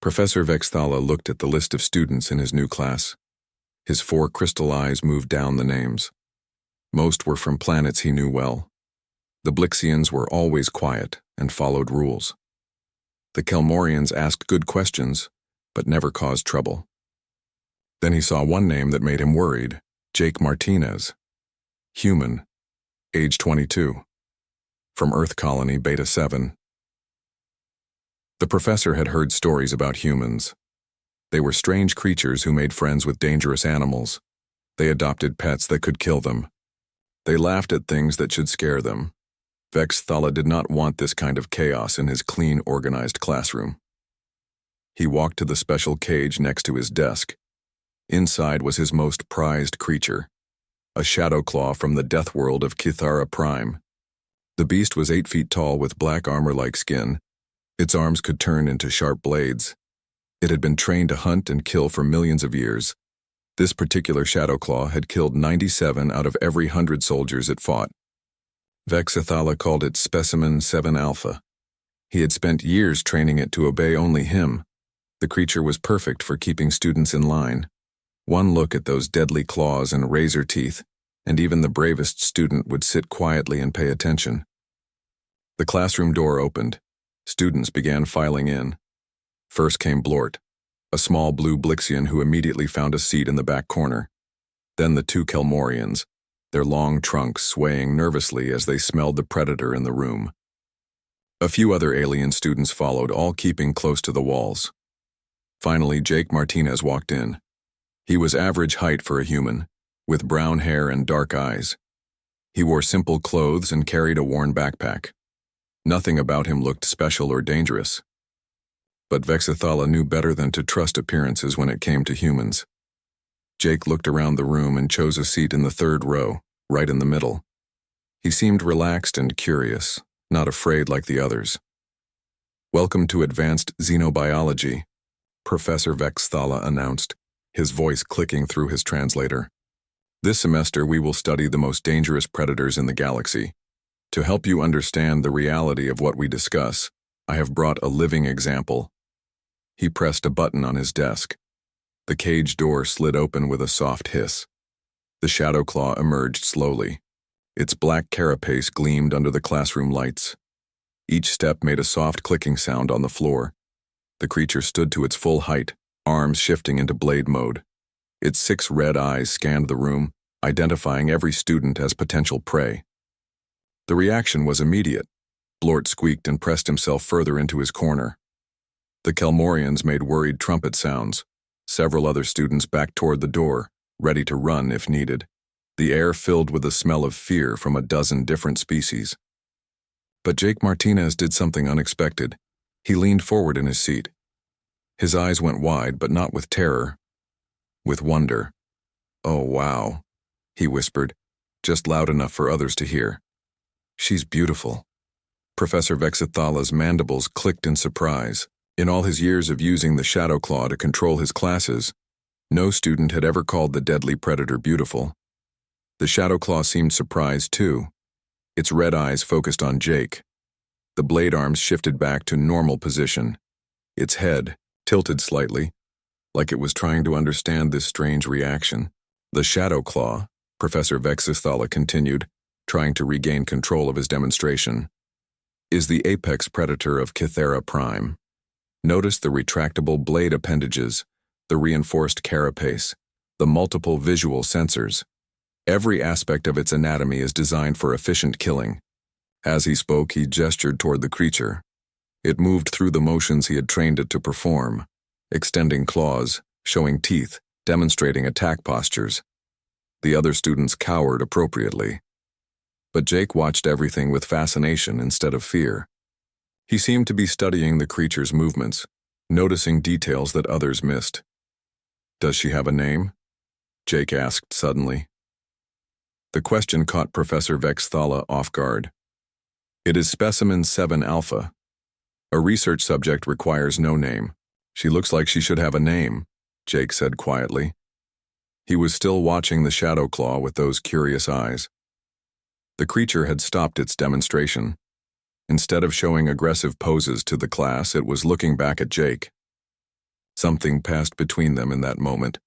Professor Vexthala looked at the list of students in his new class. His 4 crystal eyes moved down the names. Most were from planets he knew well. The Blixians were always quiet and followed rules. The Kelmorians asked good questions, but never caused trouble. Then he saw one name that made him worried: Jake Martinez. Human, age 22. From Earth Colony Beta 7. The professor had heard stories about humans. They were strange creatures who made friends with dangerous animals. They adopted pets that could kill them. They laughed at things that should scare them. Vexthala did not want this kind of chaos in his clean, organized classroom. He walked to the special cage next to his desk. Inside was his most prized creature, a shadow claw from the death world of Kithara Prime. The beast was 8 feet tall with black armor-like skin. Its arms could turn into sharp blades. It had been trained to hunt and kill for millions of years. This particular shadow claw had killed 97 out of every 100 soldiers it fought. Vexthala called it Specimen 7 Alpha. He had spent years training it to obey only him. The creature was perfect for keeping students in line. One look at those deadly claws and razor teeth, and even the bravest student would sit quietly and pay attention. The classroom door opened. Students began filing in. First came Blort, a small blue Blixian who immediately found a seat in the back corner. Then the 2 Kelmorians, their long trunks swaying nervously as they smelled the predator in the room. A few other alien students followed, all keeping close to the walls. Finally, Jake Martinez walked in. He was average height for a human, with brown hair and dark eyes. He wore simple clothes and carried a worn backpack. Nothing about him looked special or dangerous. But Vexthala knew better than to trust appearances when it came to humans. Jake looked around the room and chose a seat in the 3rd row, right in the middle. He seemed relaxed and curious, not afraid like the others. "Welcome to Advanced Xenobiology," Professor Vexthala announced, his voice clicking through his translator. "This semester we will study the most dangerous predators in the galaxy. To help you understand the reality of what we discuss, I have brought a living example." He pressed a button on his desk. The cage door slid open with a soft hiss. The shadow claw emerged slowly. Its black carapace gleamed under the classroom lights. Each step made a soft clicking sound on the floor. The creature stood to its full height, arms shifting into blade mode. Its 6 red eyes scanned the room, identifying every student as potential prey. The reaction was immediate. Blort squeaked and pressed himself further into his corner. The Kelmorians made worried trumpet sounds. Several other students backed toward the door, ready to run if needed. The air filled with the smell of fear from a dozen different species. But Jake Martinez did something unexpected. He leaned forward in his seat. His eyes went wide, but not with terror, with wonder. "Oh, wow," he whispered, just loud enough for others to hear. "She's beautiful." Professor Vexthala's mandibles clicked in surprise. In all his years of using the shadow claw to control his classes, no student had ever called the deadly predator beautiful. The shadow claw seemed surprised too. Its red eyes focused on Jake. The blade arms shifted back to normal position. Its head tilted slightly, like it was trying to understand this strange reaction. "The shadow claw," Professor Vexthala continued, trying to regain control of his demonstration, "is the apex predator of Kithara Prime. Notice the retractable blade appendages, the reinforced carapace, the multiple visual sensors. Every aspect of its anatomy is designed for efficient killing." As he spoke, he gestured toward the creature. It moved through the motions he had trained it to perform, extending claws, showing teeth, demonstrating attack postures. The other students cowered appropriately. But Jake watched everything with fascination instead of fear. He seemed to be studying the creature's movements, noticing details that others missed. "Does she have a name?" Jake asked suddenly. The question caught Professor Vexthala off guard. "It is Specimen 7 Alpha. A research subject requires no name. She looks like she should have a name," Jake said quietly. He was still watching the shadow claw with those curious eyes. The creature had stopped its demonstration. Instead of showing aggressive poses to the class, it was looking back at Jake. Something passed between them in that moment,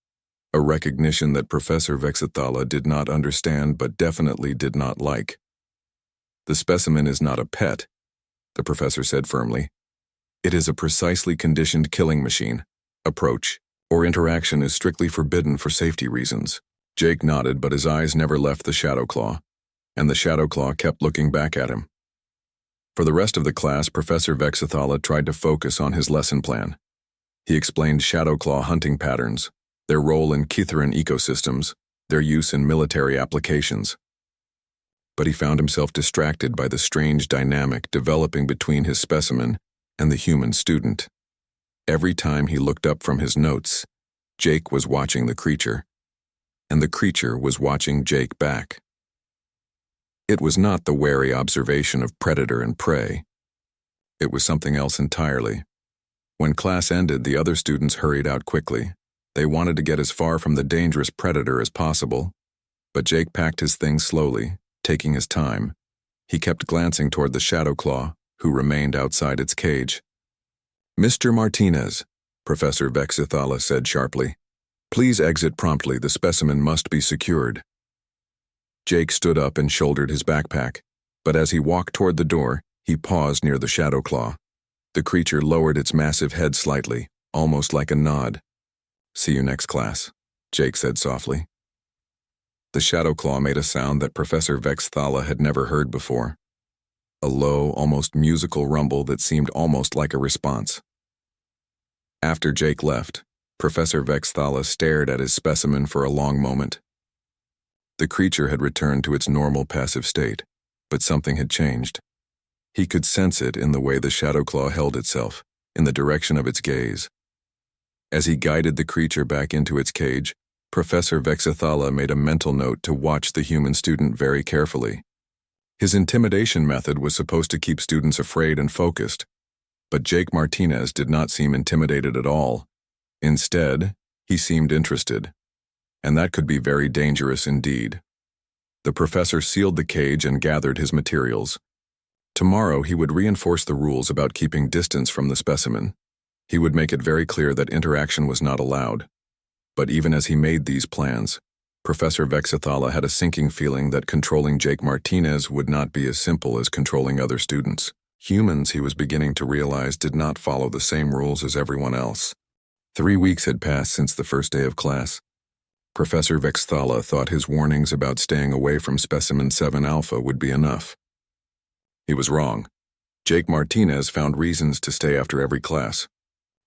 a recognition that Professor Vexithala did not understand but definitely did not like. "The specimen is not a pet," the professor said firmly. "It is a precisely conditioned killing machine. Approach or interaction is strictly forbidden for safety reasons." Jake nodded, but his eyes never left the Shadow Claw, and the Shadow Claw kept looking back at him. For the rest of the class, Professor Vexithala tried to focus on his lesson plan. He explained Shadow Claw hunting patterns, their role in Kitharan ecosystems, their use in military applications. But he found himself distracted by the strange dynamic developing between his specimen and the human student. Every time he looked up from his notes, Jake was watching the creature, and the creature was watching Jake back. It was not the wary observation of predator and prey. It was something else entirely. When class ended, the other students hurried out quickly. They wanted to get as far from the dangerous predator as possible, but Jake packed his things slowly, taking his time. He kept glancing toward the Shadow Claw, who remained outside its cage. "Mr. Martinez," Professor Vexithala said sharply, "please exit promptly. The specimen must be secured." Jake stood up and shouldered his backpack, but as he walked toward the door, he paused near the Shadow Claw. The creature lowered its massive head slightly, almost like a nod. "See you next class," Jake said softly. The Shadow Claw made a sound that Professor Vexithala had never heard before. A low, almost musical rumble that seemed almost like a response. After Jake left, Professor Vexithala stared at his specimen for a long moment. The creature had returned to its normal passive state, but something had changed. He could sense it in the way the Shadow Claw held itself, in the direction of its gaze. As he guided the creature back into its cage, Professor Vexithala made a mental note to watch the human student very carefully. His intimidation method was supposed to keep students afraid and focused, but Jake Martinez did not seem intimidated at all. Instead, he seemed interested, and that could be very dangerous indeed. The professor sealed the cage and gathered his materials. Tomorrow he would reinforce the rules about keeping distance from the specimen. He would make it very clear that interaction was not allowed. But even as he made these plans, Professor Vexithala had a sinking feeling that controlling Jake Martinez would not be as simple as controlling other students. Humans, he was beginning to realize, did not follow the same rules as everyone else. 3 weeks had passed since the first day of class. Professor Vexithala thought his warnings about staying away from Specimen 7 Alpha would be enough. He was wrong. Jake Martinez found reasons to stay after every class.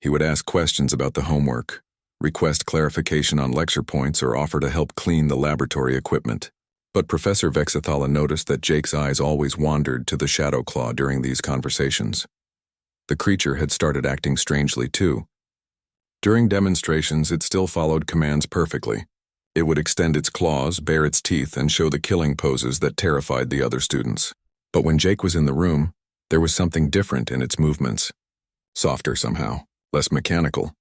He would ask questions about the homework, request clarification on lecture points, or offer to help clean the laboratory equipment. But Professor Vexithala noticed that Jake's eyes always wandered to the Shadow Claw during these conversations. The creature had started acting strangely too. During demonstrations, it still followed commands perfectly. It would extend its claws, bare its teeth, and show the killing poses that terrified the other students. But when Jake was in the room, there was something different in its movements. Softer somehow, less mechanical.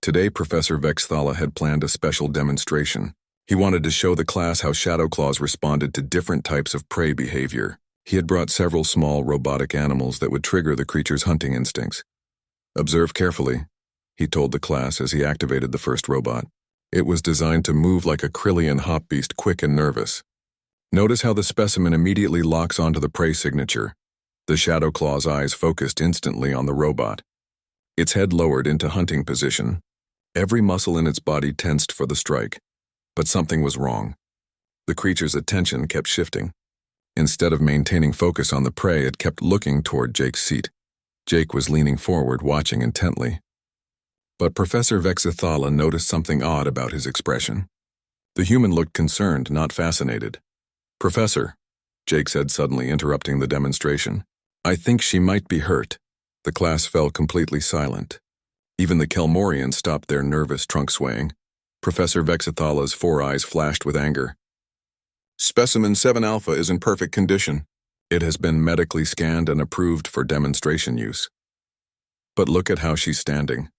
Today, Professor Vexithala had planned a special demonstration. He wanted to show the class how Shadow Claws responded to different types of prey behavior. He had brought several small robotic animals that would trigger the creature's hunting instincts. "Observe carefully," he told the class as he activated the first robot. It was designed to move like a Krillian hop beast, quick and nervous. Notice how the specimen immediately locks onto the prey signature. The Shadow Claw's eyes focused instantly on the robot. Its head lowered into hunting position. Every muscle in its body tensed for the strike. But something was wrong. The creature's attention kept shifting. Instead of maintaining focus on the prey, it kept looking toward Jake's seat. Jake was leaning forward, watching intently. But Professor Vexithala noticed something odd about his expression. The human looked concerned, not fascinated. "Professor," Jake said suddenly, interrupting the demonstration, "I think she might be hurt." The class fell completely silent. Even the Kelmorians stopped their nervous trunk swaying. Professor Vexithala's 4 eyes flashed with anger. "Specimen 7 Alpha is in perfect condition. It has been medically scanned and approved for demonstration use." "But look at how she's standing,"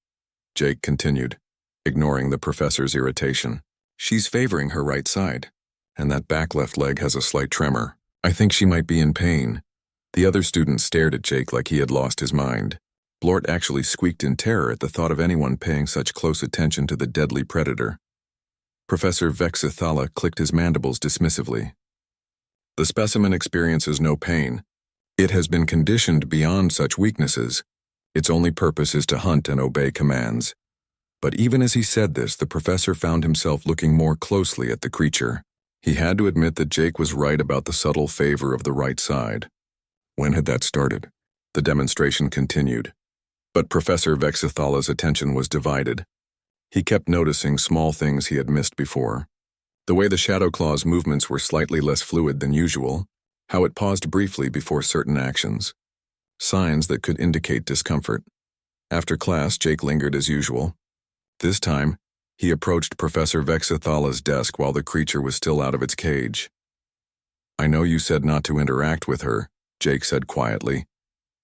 Jake continued, ignoring the professor's irritation. "She's favoring her right side, and that back left leg has a slight tremor. I think she might be in pain." The other students stared at Jake like he had lost his mind. Blort actually squeaked in terror at the thought of anyone paying such close attention to the deadly predator. Professor Vexithala clicked his mandibles dismissively. The specimen experiences no pain. It has been conditioned beyond such weaknesses. Its only purpose is to hunt and obey commands. But even as he said this, the professor found himself looking more closely at the creature. He had to admit that Jake was right about the subtle favor of the right side. When had that started? The demonstration continued. But Professor Vexithala's attention was divided. He kept noticing small things he had missed before. The way the Shadow Claw's movements were slightly less fluid than usual, how it paused briefly before certain actions. Signs that could indicate discomfort. After class, Jake lingered as usual. This time, he approached Professor Vexithala's desk while the creature was still out of its cage. "I know you said not to interact with her," Jake said quietly,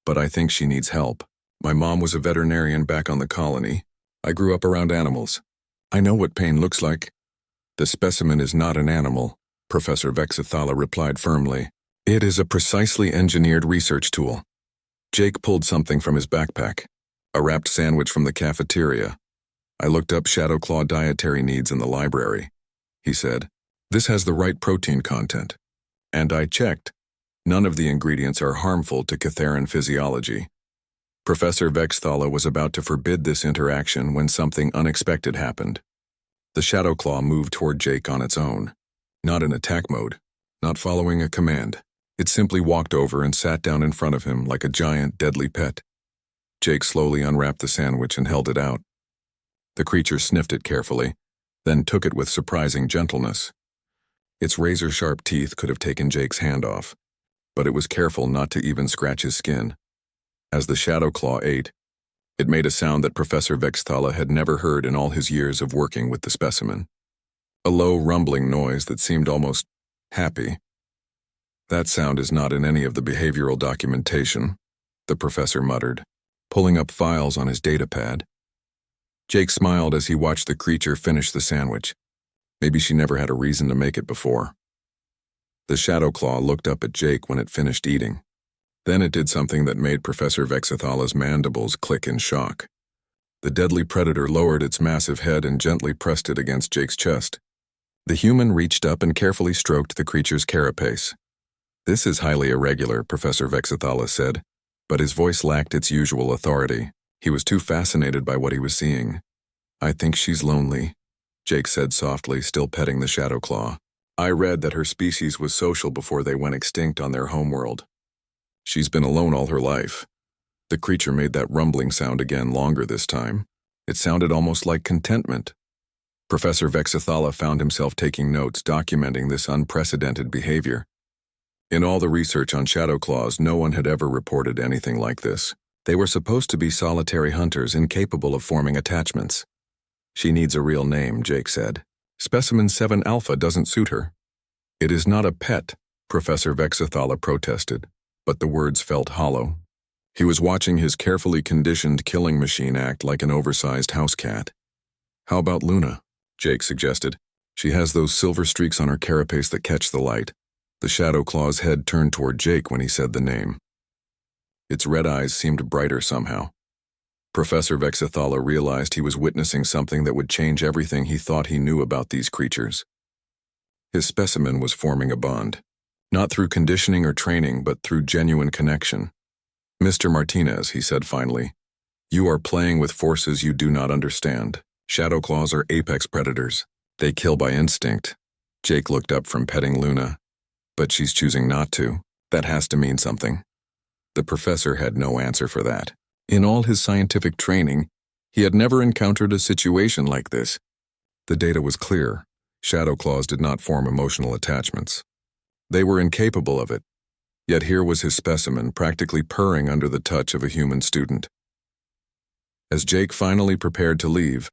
"but I think she needs help. My mom was a veterinarian back on the colony. I grew up around animals. I know what pain looks like." "The specimen is not an animal," Professor Vexithala replied firmly. "It is a precisely engineered research tool." Jake pulled something from his backpack, a wrapped sandwich from the cafeteria. "I looked up Shadow Claw dietary needs in the library," he said. "This has the right protein content. And I checked. None of the ingredients are harmful to Catharan physiology." Professor Vexthala was about to forbid this interaction when something unexpected happened. The Shadow Claw moved toward Jake on its own. Not in attack mode, not following a command. It simply walked over and sat down in front of him like a giant, deadly pet. Jake slowly unwrapped the sandwich and held it out. The creature sniffed it carefully, then took it with surprising gentleness. Its razor-sharp teeth could have taken Jake's hand off, but it was careful not to even scratch his skin. As the Shadow Claw ate, it made a sound that Professor Vexthala had never heard in all his years of working with the specimen. A low, rumbling noise that seemed almost happy. "That sound is not in any of the behavioral documentation," the professor muttered, pulling up files on his datapad. Jake smiled as he watched the creature finish the sandwich. Maybe she never had a reason to make it before. The Shadow Claw looked up at Jake when it finished eating. Then it did something that made Professor Vexithala's mandibles click in shock. The deadly predator lowered its massive head and gently pressed it against Jake's chest. The human reached up and carefully stroked the creature's carapace. "This is highly irregular," Professor Vexithala said, but his voice lacked its usual authority. He was too fascinated by what he was seeing. "I think she's lonely," Jake said softly, still petting the Shadow Claw. "I read that her species was social before they went extinct on their homeworld. She's been alone all her life." The creature made that rumbling sound again, longer this time. It sounded almost like contentment. Professor Vexithala found himself taking notes, documenting this unprecedented behavior. In all the research on Shadow Claws, no one had ever reported anything like this. They were supposed to be solitary hunters, incapable of forming attachments. "She needs a real name," Jake said. "Specimen 7 Alpha doesn't suit her." "It is not a pet," Professor Vexithala protested, but the words felt hollow. He was watching his carefully conditioned killing machine act like an oversized house cat. "How about Luna?" Jake suggested. "She has those silver streaks on her carapace that catch the light." The Shadow Claw's head turned toward Jake when he said the name. Its red eyes seemed brighter somehow. Professor Vexithala realized he was witnessing something that would change everything he thought he knew about these creatures. His specimen was forming a bond. Not through conditioning or training, but through genuine connection. "Mr. Martinez," he said finally, "you are playing with forces you do not understand. Shadow Claws are apex predators. They kill by instinct." Jake looked up from petting Luna. "But she's choosing not to. That has to mean something." The professor had no answer for that. In all his scientific training, he had never encountered a situation like this. The data was clear. Shadow Claws did not form emotional attachments. They were incapable of it. Yet here was his specimen, practically purring under the touch of a human student. As Jake finally prepared to leave,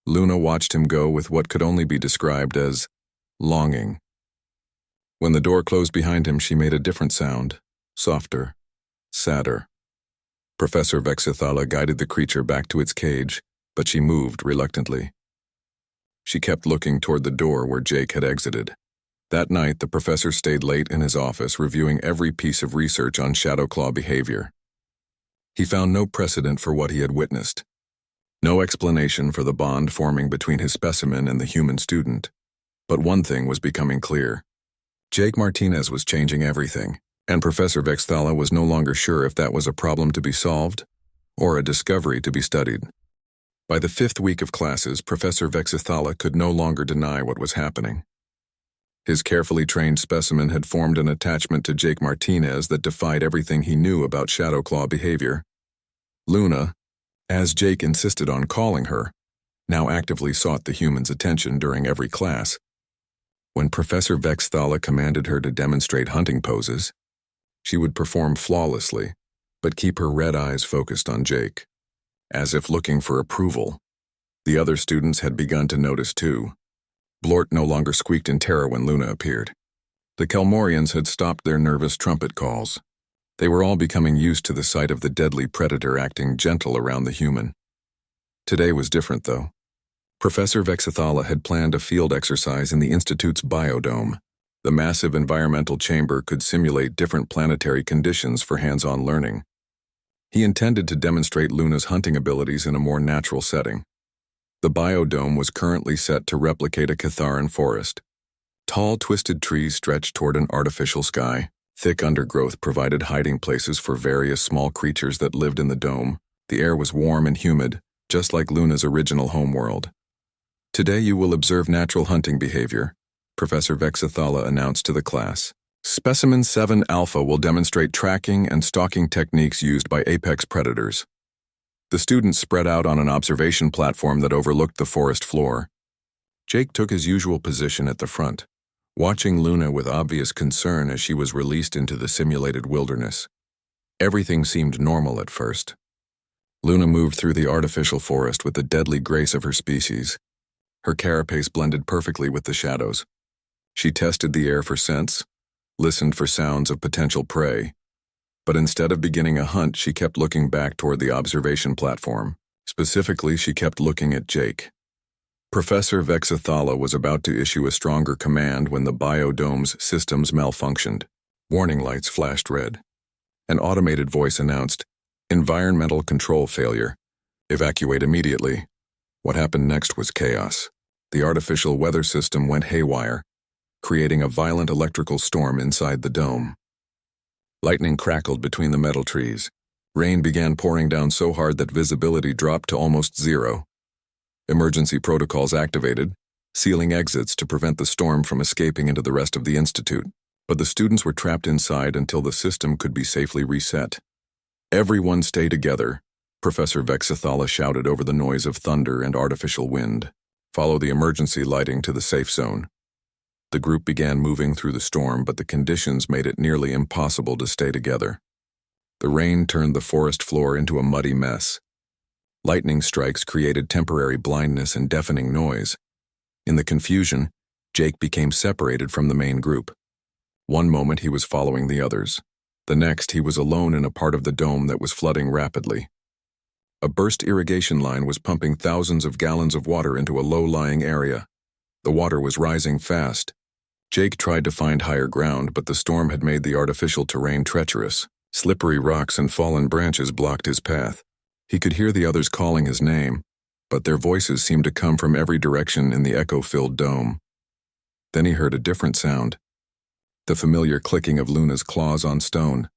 Luna watched him go with what could only be described as longing. When the door closed behind him, she made a different sound, softer, sadder. Professor Vexithala guided the creature back to its cage, but she moved reluctantly. She kept looking toward the door where Jake had exited. That night, the professor stayed late in his office reviewing every piece of research on Shadow Claw behavior. He found no precedent for what he had witnessed, no explanation for the bond forming between his specimen and the human student. But one thing was becoming clear. Jake Martinez was changing everything, and Professor Vexthala was no longer sure if that was a problem to be solved or a discovery to be studied. By the 5th week of classes, Professor Vexthala could no longer deny what was happening. His carefully trained specimen had formed an attachment to Jake Martinez that defied everything he knew about Shadowclaw behavior. Luna, as Jake insisted on calling her, now actively sought the human's attention during every class. When Professor Vexthala commanded her to demonstrate hunting poses, she would perform flawlessly, but keep her red eyes focused on Jake, as if looking for approval. The other students had begun to notice too. Blort no longer squeaked in terror when Luna appeared. The Kelmorians had stopped their nervous trumpet calls. They were all becoming used to the sight of the deadly predator acting gentle around the human. Today was different, though. Professor Vexthala had planned a field exercise in the Institute's biodome. The massive environmental chamber could simulate different planetary conditions for hands-on learning. He intended to demonstrate Luna's hunting abilities in a more natural setting. The biodome was currently set to replicate a Catharan forest. Tall, twisted trees stretched toward an artificial sky. Thick undergrowth provided hiding places for various small creatures that lived in the dome. The air was warm and humid, just like Luna's original homeworld. Today you will observe natural hunting behavior, Professor Vexthala announced to the class. Specimen 7 Alpha will demonstrate tracking and stalking techniques used by apex predators. The students spread out on an observation platform that overlooked the forest floor. Jake took his usual position at the front, watching Luna with obvious concern as she was released into the simulated wilderness. Everything seemed normal at first. Luna moved through the artificial forest with the deadly grace of her species. Her carapace blended perfectly with the shadows. She tested the air for scents, listened for sounds of potential prey. But instead of beginning a hunt, she kept looking back toward the observation platform. Specifically, she kept looking at Jake. Professor Vexthala was about to issue a stronger command when the biodome's systems malfunctioned. Warning lights flashed red. An automated voice announced, "Environmental control failure. Evacuate immediately." What happened next was chaos. The artificial weather system went haywire, creating a violent electrical storm inside the dome. Lightning crackled between the metal trees. Rain began pouring down so hard that visibility dropped to almost zero. Emergency protocols activated, sealing exits to prevent the storm from escaping into the rest of the institute. But the students were trapped inside until the system could be safely reset. "Everyone stay together," Professor Vexthala shouted over the noise of thunder and artificial wind. "Follow the emergency lighting to the safe zone." The group began moving through the storm, but the conditions made it nearly impossible to stay together. The rain turned the forest floor into a muddy mess. Lightning strikes created temporary blindness and deafening noise. In the confusion, Jake became separated from the main group. One moment he was following the others. The next he was alone in a part of the dome that was flooding rapidly. A burst irrigation line was pumping thousands of gallons of water into a low-lying area. The water was rising fast. Jake tried to find higher ground, but the storm had made the artificial terrain treacherous. Slippery rocks and fallen branches blocked his path. He could hear the others calling his name, but their voices seemed to come from every direction in the echo-filled dome. Then he heard a different sound. The familiar clicking of Luna's claws on stone.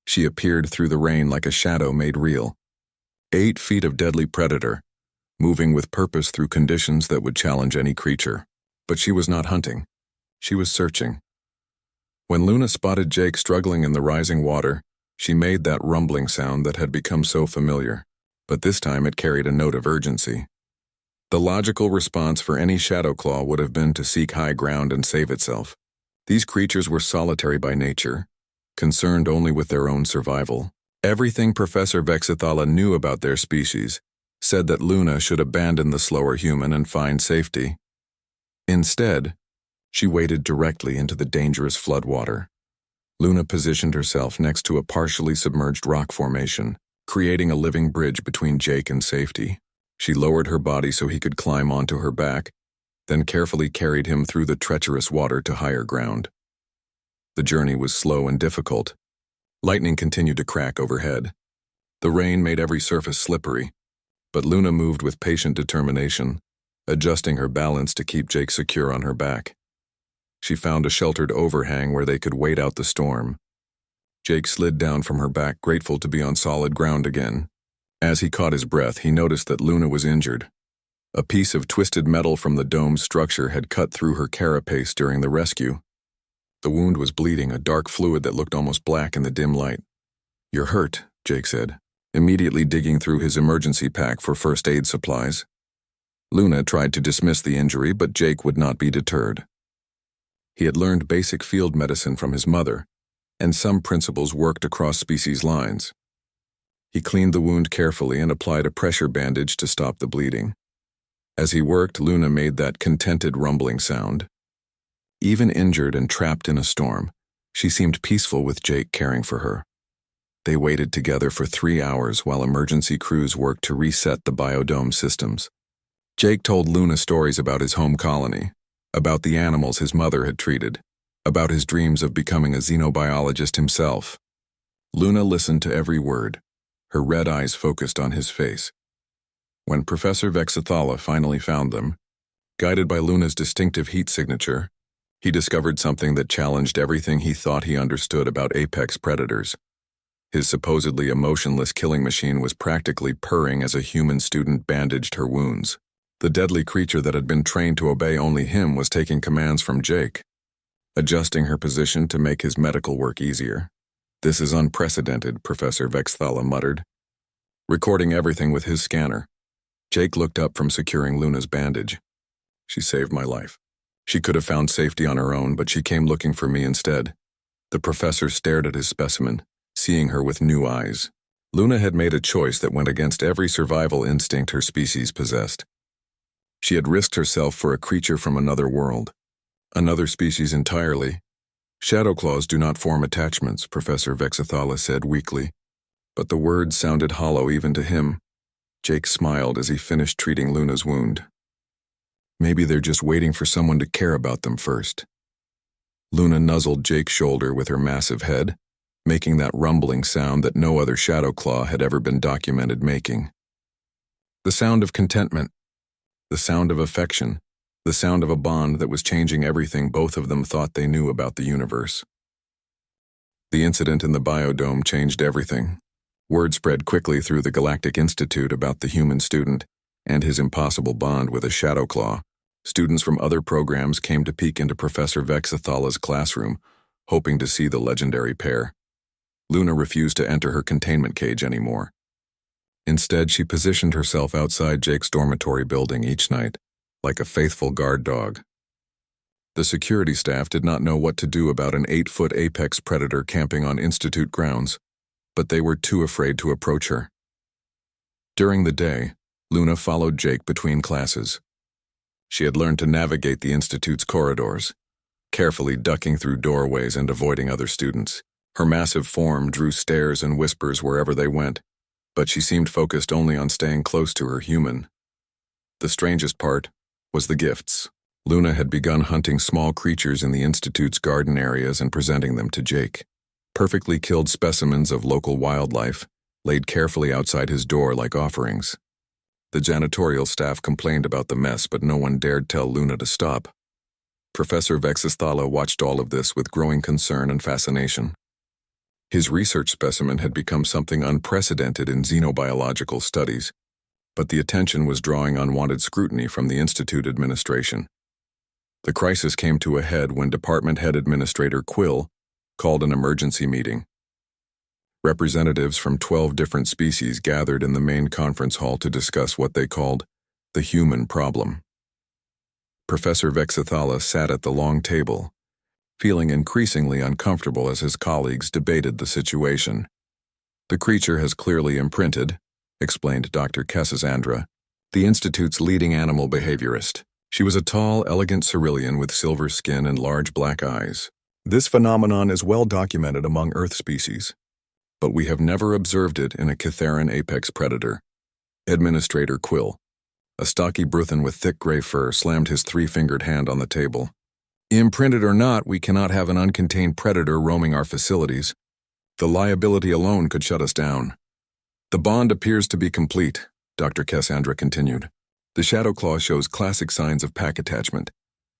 She appeared through the rain like a shadow made real. 8 feet of deadly predator, moving with purpose through conditions that would challenge any creature. But she was not hunting. She was searching. When Luna spotted Jake struggling in the rising water, she made that rumbling sound that had become so familiar, but this time it carried a note of urgency. The logical response for any Shadowclaw would have been to seek high ground and save itself. These creatures were solitary by nature, concerned only with their own survival. Everything Professor Vexthala knew about their species said that Luna should abandon the slower human and find safety. Instead, she waded directly into the dangerous floodwater. Luna positioned herself next to a partially submerged rock formation, creating a living bridge between Jake and safety. She lowered her body so he could climb onto her back, then carefully carried him through the treacherous water to higher ground. The journey was slow and difficult. Lightning continued to crack overhead. The rain made every surface slippery, but Luna moved with patient determination, adjusting her balance to keep Jake secure on her back. She found a sheltered overhang where they could wait out the storm. Jake slid down from her back, grateful to be on solid ground again. As he caught his breath, he noticed that Luna was injured. A piece of twisted metal from the dome's structure had cut through her carapace during the rescue. The wound was bleeding, a dark fluid that looked almost black in the dim light. "You're hurt," Jake said, immediately digging through his emergency pack for first aid supplies. Luna tried to dismiss the injury, but Jake would not be deterred. He had learned basic field medicine from his mother, and some principles worked across species lines. He cleaned the wound carefully and applied a pressure bandage to stop the bleeding. As he worked, Luna made that contented rumbling sound. Even injured and trapped in a storm, she seemed peaceful with Jake caring for her. They waited together for 3 hours while emergency crews worked to reset the biodome systems. Jake told Luna stories about his home colony, about the animals his mother had treated, about his dreams of becoming a xenobiologist himself. Luna listened to every word, her red eyes focused on his face. When Professor Vexathala finally found them, guided by Luna's distinctive heat signature, he discovered something that challenged everything he thought he understood about apex predators. His supposedly emotionless killing machine was practically purring as a human student bandaged her wounds. The deadly creature that had been trained to obey only him was taking commands from Jake, adjusting her position to make his medical work easier. "This is unprecedented," Professor Vexathala muttered, recording everything with his scanner. Jake looked up from securing Luna's bandage. "She saved my life. She could have found safety on her own, but she came looking for me instead." The professor stared at his specimen, seeing her with new eyes. Luna had made a choice that went against every survival instinct her species possessed. She had risked herself for a creature from another world, another species entirely. "Shadow claws do not form attachments," Professor Vexathala said weakly, but the words sounded hollow even to him. Jake smiled as he finished treating Luna's wound. "Maybe they're just waiting for someone to care about them first." Luna nuzzled Jake's shoulder with her massive head, making that rumbling sound that no other shadow claw had ever been documented making. The sound of contentment, the sound of affection, the sound of a bond that was changing everything both of them thought they knew about the universe. The incident in the biodome changed everything. Word spread quickly through the Galactic Institute about the human student and his impossible bond with a shadow claw. Students from other programs came to peek into Professor Vexathala's classroom, hoping to see the legendary pair. Luna refused to enter her containment cage anymore. Instead, she positioned herself outside Jake's dormitory building each night, like a faithful guard dog. The security staff did not know what to do about an 8-foot apex predator camping on Institute grounds, but they were too afraid to approach her. During the day, Luna followed Jake between classes. She had learned to navigate the Institute's corridors, carefully ducking through doorways and avoiding other students. Her massive form drew stares and whispers wherever they went, but she seemed focused only on staying close to her human. The strangest part was the gifts. Luna had begun hunting small creatures in the Institute's garden areas and presenting them to Jake. Perfectly killed specimens of local wildlife, laid carefully outside his door like offerings. The janitorial staff complained about the mess, but no one dared tell Luna to stop. Professor Vexathala watched all of this with growing concern and fascination. His research specimen had become something unprecedented in xenobiological studies, but the attention was drawing unwanted scrutiny from the Institute administration. The crisis came to a head when Department Head Administrator Quill called an emergency meeting. Representatives from 12 different species gathered in the main conference hall to discuss what they called the human problem. Professor Vexathala sat at the long table, feeling increasingly uncomfortable as his colleagues debated the situation. "The creature has clearly imprinted," explained Dr. Cassandra, the Institute's leading animal behaviorist. She was a tall, elegant cerulean with silver skin and large black eyes. "This phenomenon is well documented among Earth species, but we have never observed it in a Catharan apex predator." Administrator Quill, a stocky Bruthan with thick gray fur, slammed his 3-fingered hand on the table. "Imprinted or not, we cannot have an uncontained predator roaming our facilities. The liability alone could shut us down." The bond appears to be complete, Dr. Cassandra continued. The Shadow Claw shows classic signs of pack attachment.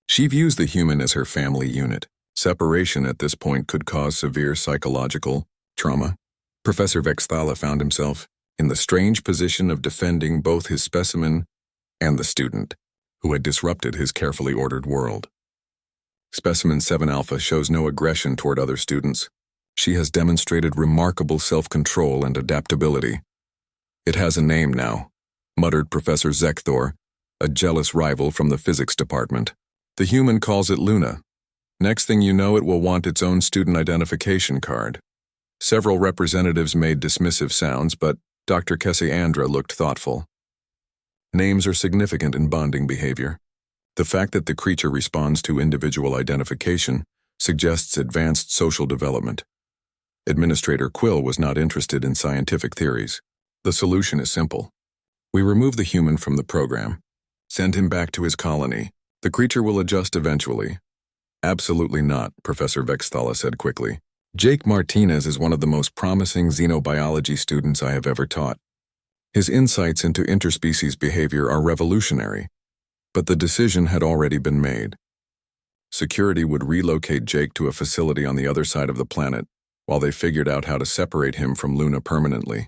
She views the human as her family unit. Separation at this point could cause severe psychological trauma. Professor Vexthala found himself in the strange position of defending both his specimen and the student, who had disrupted his carefully ordered world. Specimen 7 Alpha shows no aggression toward other students. She has demonstrated remarkable self-control and adaptability. It has a name now, muttered Professor Zekthor, a jealous rival from the physics department. The human calls it Luna. Next thing you know, it will want its own student identification card. Several representatives made dismissive sounds, but Dr. Cassandra looked thoughtful. Names are significant in bonding behavior. The fact that the creature responds to individual identification suggests advanced social development. Administrator Quill was not interested in scientific theories. The solution is simple. We remove the human from the program. Send him back to his colony. The creature will adjust eventually. Absolutely not, Professor Vexthala said quickly. Jake Martinez is one of the most promising xenobiology students I have ever taught. His insights into interspecies behavior are revolutionary, but the decision had already been made. Security would relocate Jake to a facility on the other side of the planet while they figured out how to separate him from Luna permanently.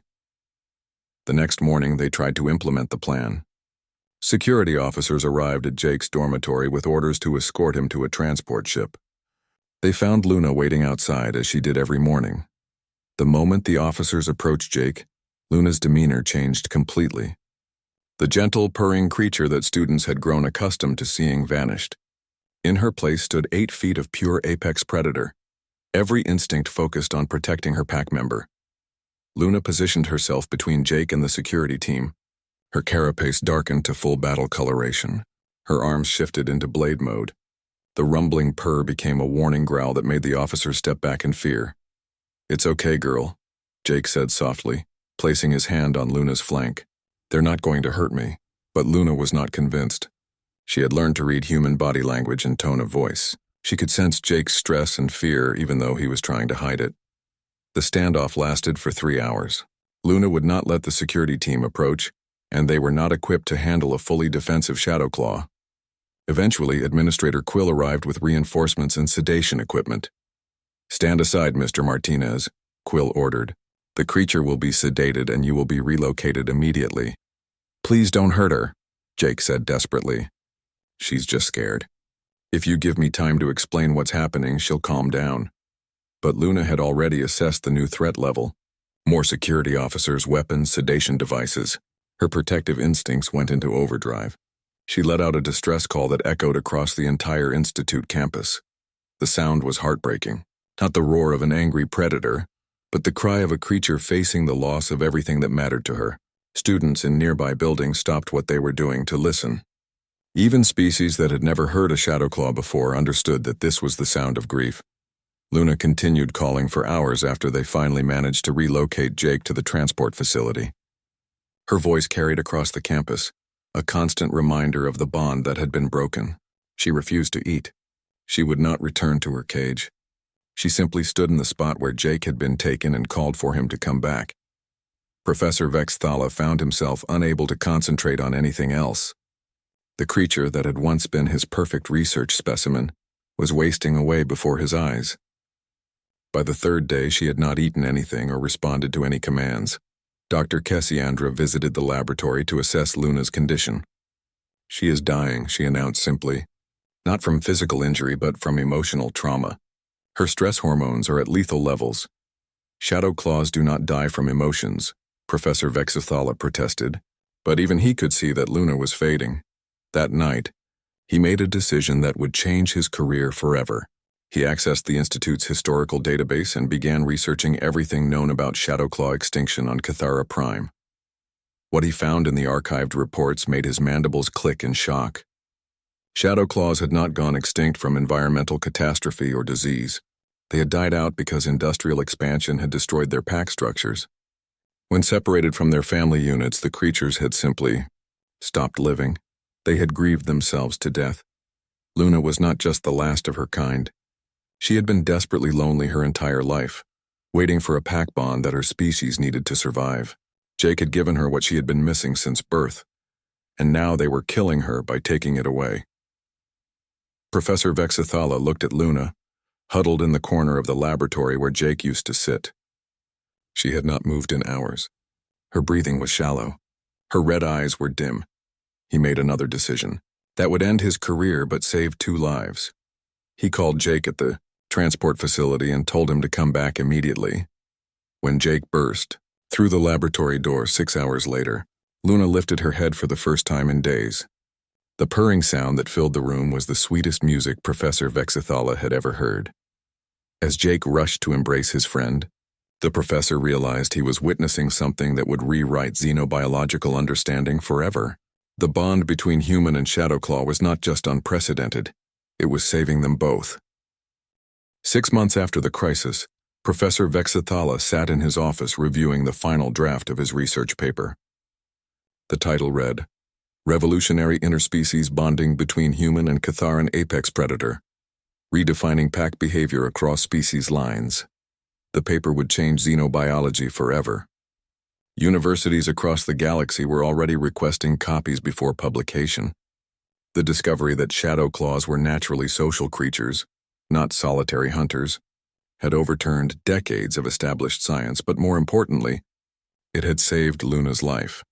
The next morning, they tried to implement the plan. Security officers arrived at Jake's dormitory with orders to escort him to a transport ship. They found Luna waiting outside as she did every morning. The moment the officers approached Jake, Luna's demeanor changed completely. The gentle, purring creature that students had grown accustomed to seeing vanished. In her place stood 8 feet of pure apex predator, every instinct focused on protecting her pack member. Luna positioned herself between Jake and the security team. Her carapace darkened to full battle coloration. Her arms shifted into blade mode. The rumbling purr became a warning growl that made the officer step back in fear. "It's okay, girl," Jake said softly, placing his hand on Luna's flank. "They're not going to hurt me." But Luna was not convinced. She had learned to read human body language and tone of voice. She could sense Jake's stress and fear even though he was trying to hide it. The standoff lasted for 3 hours. Luna would not let the security team approach, and they were not equipped to handle a fully defensive Shadow Claw. Eventually, Administrator Quill arrived with reinforcements and sedation equipment. "Stand aside, Mr. Martinez," Quill ordered. "The creature will be sedated and you will be relocated immediately." "Please don't hurt her," Jake said desperately. "She's just scared. If you give me time to explain what's happening, she'll calm down." But Luna had already assessed the new threat level. More security officers, weapons, sedation devices. Her protective instincts went into overdrive. She let out a distress call that echoed across the entire institute campus. The sound was heartbreaking. Not the roar of an angry predator, but the cry of a creature facing the loss of everything that mattered to her. Students in nearby buildings stopped what they were doing to listen. Even species that had never heard a Shadow Claw before understood that this was the sound of grief. Luna continued calling for hours after they finally managed to relocate Jake to the transport facility. Her voice carried across the campus, a constant reminder of the bond that had been broken. She refused to eat. She would not return to her cage. She simply stood in the spot where Jake had been taken and called for him to come back. Professor Vexthala found himself unable to concentrate on anything else. The creature that had once been his perfect research specimen was wasting away before his eyes. By the 3rd day, she had not eaten anything or responded to any commands. Dr. Cassandra visited the laboratory to assess Luna's condition. "She is dying," she announced simply. "Not from physical injury, but from emotional trauma. Her stress hormones are at lethal levels." "Shadow Claws do not die from emotions," Professor Vexthala protested, but even he could see that Luna was fading. That night, he made a decision that would change his career forever. He accessed the Institute's historical database and began researching everything known about Shadow Claw extinction on Cathara Prime. What he found in the archived reports made his mandibles click in shock. Shadow Claws had not gone extinct from environmental catastrophe or disease. They had died out because industrial expansion had destroyed their pack structures. When separated from their family units, the creatures had simply stopped living. They had grieved themselves to death. Luna was not just the last of her kind. She had been desperately lonely her entire life, waiting for a pack bond that her species needed to survive. Jake had given her what she had been missing since birth, and now they were killing her by taking it away. Professor Vexithala looked at Luna, huddled in the corner of the laboratory where Jake used to sit. She had not moved in hours. Her breathing was shallow. Her red eyes were dim. He made another decision. That would end his career but save 2 lives. He called Jake at the transport facility and told him to come back immediately. When Jake burst through the laboratory door 6 hours later, Luna lifted her head for the first time in days. The purring sound that filled the room was the sweetest music Professor Vexithala had ever heard. As Jake rushed to embrace his friend, the professor realized he was witnessing something that would rewrite xenobiological understanding forever. The bond between human and Shadowclaw was not just unprecedented, it was saving them both. 6 months after the crisis, Professor Vexithala sat in his office reviewing the final draft of his research paper. The title read, Revolutionary Interspecies Bonding Between Human and Catharan Apex Predator, Redefining Pack Behavior Across Species Lines. The paper would change xenobiology forever. Universities across the galaxy were already requesting copies before publication. The discovery that Shadowclaws were naturally social creatures, not solitary hunters, had overturned decades of established science, but more importantly, it had saved Luna's life.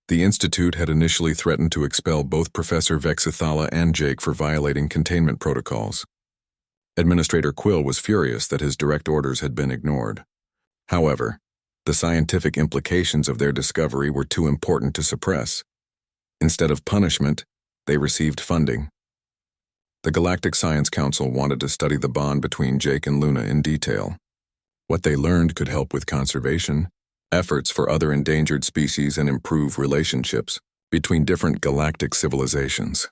The Institute had initially threatened to expel both Professor Vexithala and Jake for violating containment protocols. Administrator Quill was furious that his direct orders had been ignored. However, the scientific implications of their discovery were too important to suppress. Instead of punishment, they received funding. The Galactic Science Council wanted to study the bond between Jake and Luna in detail. What they learned could help with conservation, efforts for other endangered species, and improve relationships between different galactic civilizations.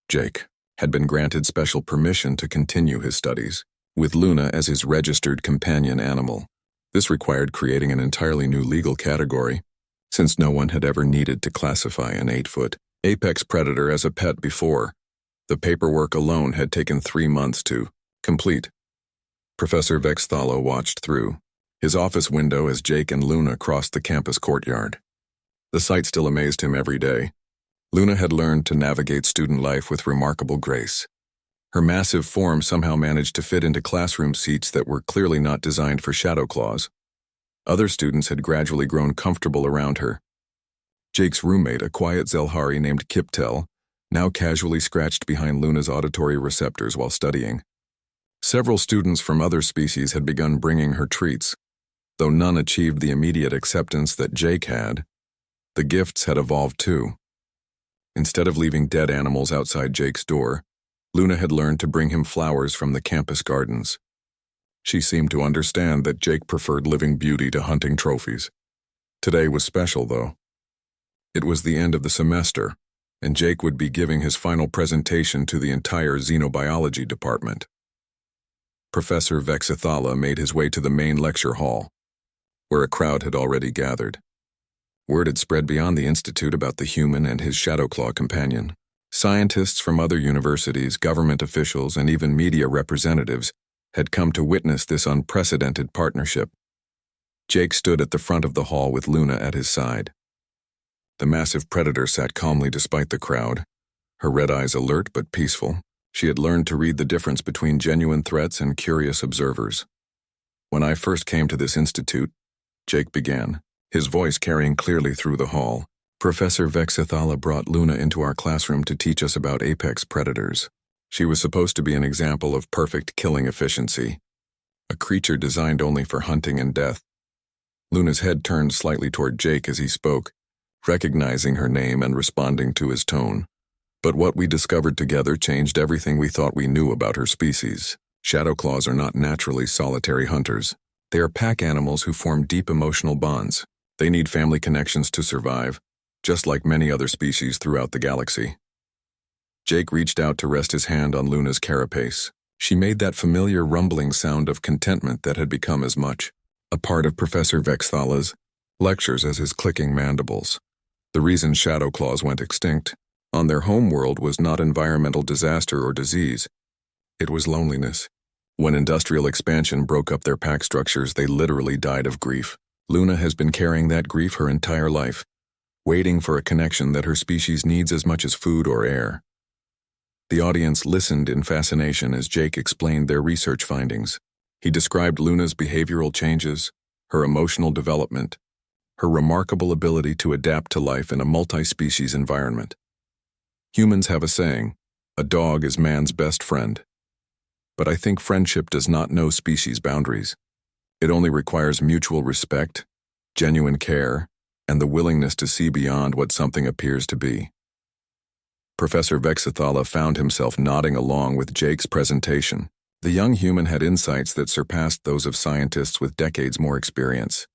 Jake had been granted special permission to continue his studies, with Luna as his registered companion animal. This required creating an entirely new legal category, since no one had ever needed to classify an 8-foot apex predator as a pet before. The paperwork alone had taken 3 months to complete. Professor Vexithala watched through his office window as Jake and Luna crossed the campus courtyard. The sight still amazed him every day. Luna had learned to navigate student life with remarkable grace. Her massive form somehow managed to fit into classroom seats that were clearly not designed for Shadowclaws. Other students had gradually grown comfortable around her. Jake's roommate, a quiet Zelhari named Kiptel, now casually scratched behind Luna's auditory receptors while studying. Several students from other species had begun bringing her treats. Though none achieved the immediate acceptance that Jake had, the gifts had evolved too. Instead of leaving dead animals outside Jake's door, Luna had learned to bring him flowers from the campus gardens. She seemed to understand that Jake preferred living beauty to hunting trophies. Today was special, though. It was the end of the semester, and Jake would be giving his final presentation to the entire xenobiology department. Professor Vexithala made his way to the main lecture hall, where a crowd had already gathered. Word had spread beyond the Institute about the human and his Shadowclaw companion. Scientists from other universities, government officials, and even media representatives had come to witness this unprecedented partnership. Jake stood at the front of the hall with Luna at his side. The massive predator sat calmly despite the crowd, her red eyes alert but peaceful. She had learned to read the difference between genuine threats and curious observers. When I first came to this institute, Jake began, his voice carrying clearly through the hall. Professor Vexithala brought Luna into our classroom to teach us about apex predators. She was supposed to be an example of perfect killing efficiency, a creature designed only for hunting and death. Luna's head turned slightly toward Jake as he spoke, recognizing her name and responding to his tone. But what we discovered together changed everything we thought we knew about her species. Shadowclaws are not naturally solitary hunters. They are pack animals who form deep emotional bonds. They need family connections to survive, just like many other species throughout the galaxy. Jake reached out to rest his hand on Luna's carapace. She made that familiar rumbling sound of contentment that had become as much a part of Professor Vexithala's lectures as his clicking mandibles. The reason Shadowclaws went extinct on their home world was not environmental disaster or disease. It was loneliness. When industrial expansion broke up their pack structures, they literally died of grief. Luna has been carrying that grief her entire life, waiting for a connection that her species needs as much as food or air. The audience listened in fascination as Jake explained their research findings. He described Luna's behavioral changes, her emotional development, her remarkable ability to adapt to life in a multi-species environment. Humans have a saying, "A dog is man's best friend." But I think friendship does not know species boundaries. It only requires mutual respect, genuine care, and the willingness to see beyond what something appears to be. Professor Vexathala found himself nodding along with Jake's presentation. The young human had insights that surpassed those of scientists with decades more experience.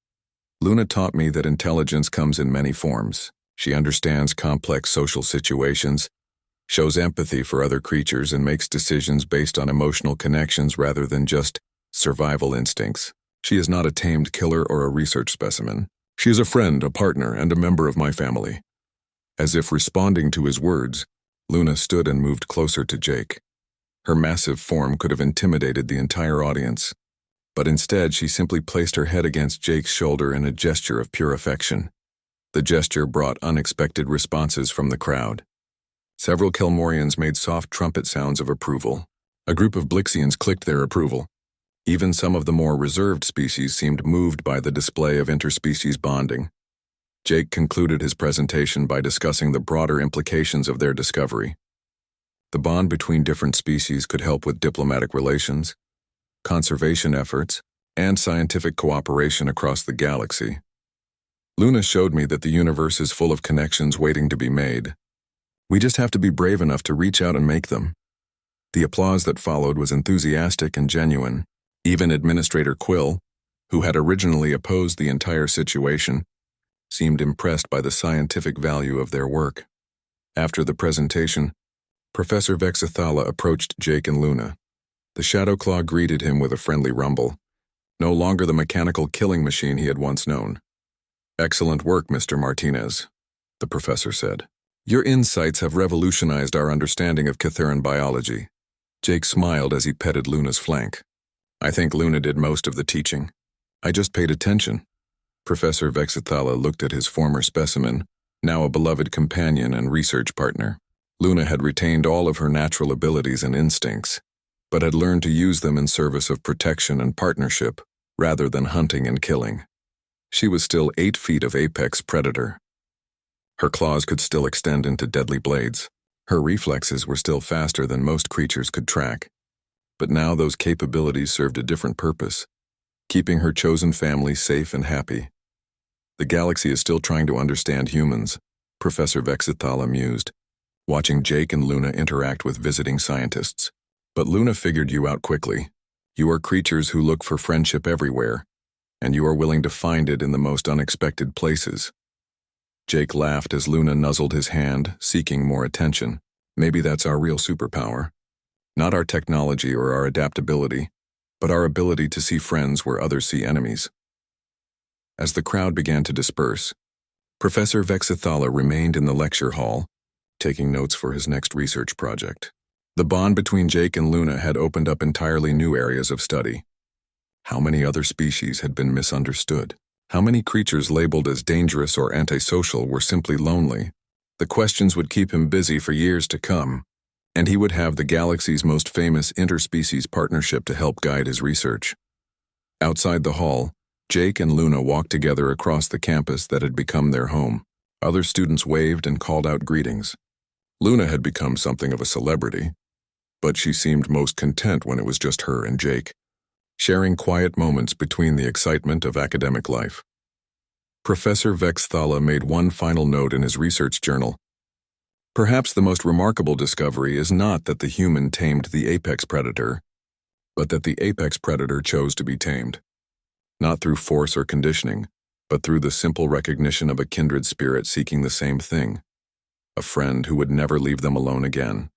Luna taught me that intelligence comes in many forms. She understands complex social situations, shows empathy for other creatures, and makes decisions based on emotional connections rather than just survival instincts. She is not a tamed killer or a research specimen. She is a friend, a partner, and a member of my family. As if responding to his words, Luna stood and moved closer to Jake. Her massive form could have intimidated the entire audience, but instead she simply placed her head against Jake's shoulder in a gesture of pure affection. The gesture brought unexpected responses from the crowd. Several Kelmorians made soft trumpet sounds of approval. A group of Blixians clicked their approval. Even some of the more reserved species seemed moved by the display of interspecies bonding. Jake concluded his presentation by discussing the broader implications of their discovery. The bond between different species could help with diplomatic relations, conservation efforts, and scientific cooperation across the galaxy. Luna showed me that the universe is full of connections waiting to be made. We just have to be brave enough to reach out and make them. The applause that followed was enthusiastic and genuine. Even Administrator Quill, who had originally opposed the entire situation, seemed impressed by the scientific value of their work. After the presentation, Professor Vexathala approached Jake and Luna. The Shadowclaw greeted him with a friendly rumble, no longer the mechanical killing machine he had once known. "Excellent work, Mr. Martinez," the professor said. "Your insights have revolutionized our understanding of Cathuran biology." Jake smiled as he petted Luna's flank. "I think Luna did most of the teaching. I just paid attention." Professor Vexathala looked at his former specimen, now a beloved companion and research partner. Luna had retained all of her natural abilities and instincts, but had learned to use them in service of protection and partnership, rather than hunting and killing. She was still 8 feet of apex predator. Her claws could still extend into deadly blades. Her reflexes were still faster than most creatures could track. But now those capabilities served a different purpose, keeping her chosen family safe and happy. "The galaxy is still trying to understand humans," Professor Vexathala mused, watching Jake and Luna interact with visiting scientists. "But Luna figured you out quickly. You are creatures who look for friendship everywhere, and you are willing to find it in the most unexpected places." Jake laughed as Luna nuzzled his hand, seeking more attention. "Maybe that's our real superpower. Not our technology or our adaptability, but our ability to see friends where others see enemies." As the crowd began to disperse, Professor Vexathala remained in the lecture hall, taking notes for his next research project. The bond between Jake and Luna had opened up entirely new areas of study. How many other species had been misunderstood? How many creatures labeled as dangerous or antisocial were simply lonely? The questions would keep him busy for years to come, and he would have the galaxy's most famous interspecies partnership to help guide his research. Outside the hall, Jake and Luna walked together across the campus that had become their home. Other students waved and called out greetings. Luna had become something of a celebrity, but she seemed most content when it was just her and Jake, sharing quiet moments between the excitement of academic life. Professor Vexathala made one final note in his research journal. "Perhaps the most remarkable discovery is not that the human tamed the apex predator, but that the apex predator chose to be tamed. Not through force or conditioning, but through the simple recognition of a kindred spirit seeking the same thing, a friend who would never leave them alone again."